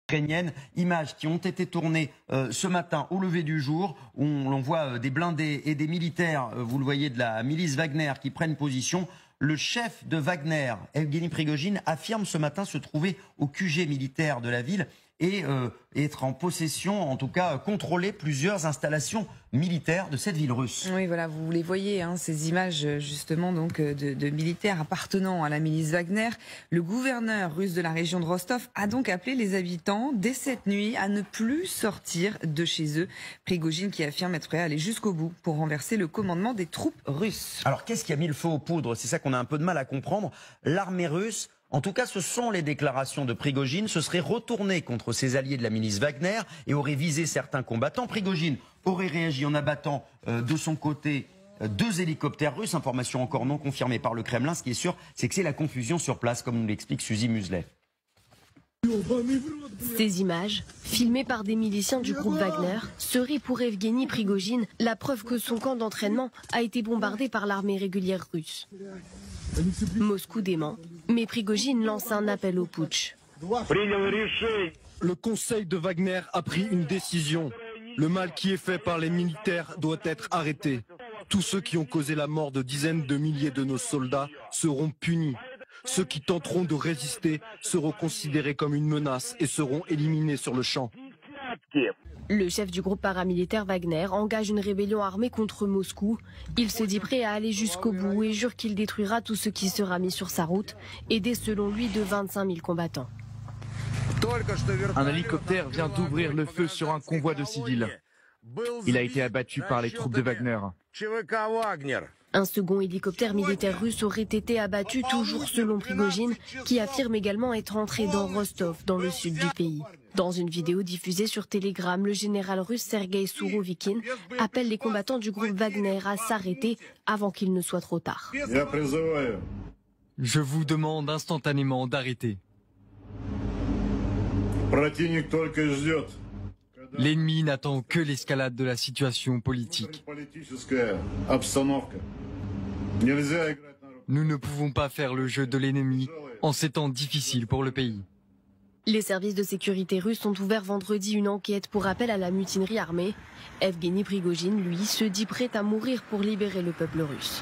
ukrainienne. Images qui ont été tournées ce matin au lever du jour, où l'on voit des blindés et des militaires, vous le voyez, de la milice Wagner qui prennent position. Le chef de Wagner, Evgeny Prigojine, affirme ce matin se trouver au QG militaire de la ville et être en possession, en tout cas contrôler plusieurs installations militaires de cette ville russe. Oui, voilà, vous les voyez, hein, ces images justement donc de militaires appartenant à la milice Wagner. Le gouverneur russe de la région de Rostov a donc appelé les habitants dès cette nuit à ne plus sortir de chez eux. Prigojine qui affirme être prêt à aller jusqu'au bout pour renverser le commandement des troupes russes. Alors qu'est-ce qui a mis le feu aux poudres? C'est ça qu'on a un peu de mal à comprendre. L'armée russe, en tout cas ce sont les déclarations de Prigojine, se serait retourné contre ses alliés de la milice Wagner et aurait visé certains combattants. Prigojine aurait réagi en abattant de son côté 2 hélicoptères russes, information encore non confirmée par le Kremlin. Ce qui est sûr, c'est que c'est la confusion sur place, comme nous l'explique Suzy Muselet. Ces images, filmées par des miliciens du groupe Wagner, seraient pour Evgeny Prigojine la preuve que son camp d'entraînement a été bombardé par l'armée régulière russe. Moscou dément, mais Prigojine lance un appel au putsch. Le conseil de Wagner a pris une décision. Le mal qui est fait par les militaires doit être arrêté. Tous ceux qui ont causé la mort de dizaines de milliers de nos soldats seront punis. Ceux qui tenteront de résister seront considérés comme une menace et seront éliminés sur le champ. Le chef du groupe paramilitaire Wagner engage une rébellion armée contre Moscou. Il se dit prêt à aller jusqu'au bout et jure qu'il détruira tout ce qui sera mis sur sa route, aidé selon lui de 25 000 combattants. Un hélicoptère vient d'ouvrir le feu sur un convoi de civils. Il a été abattu par les troupes de Wagner. Un second hélicoptère militaire russe aurait été abattu, toujours selon Prigojine, qui affirme également être entré dans Rostov, dans le sud du pays. Dans une vidéo diffusée sur Telegram, le général russe Sergei Sourovikine appelle les combattants du groupe Wagner à s'arrêter avant qu'il ne soit trop tard. Je vous demande instantanément d'arrêter. L'ennemi n'attend que l'escalade de la situation politique. Nous ne pouvons pas faire le jeu de l'ennemi en ces temps difficiles pour le pays. Les services de sécurité russes ont ouvert vendredi une enquête pour appel à la mutinerie armée. Evgeny Prigojine, lui, se dit prêt à mourir pour libérer le peuple russe.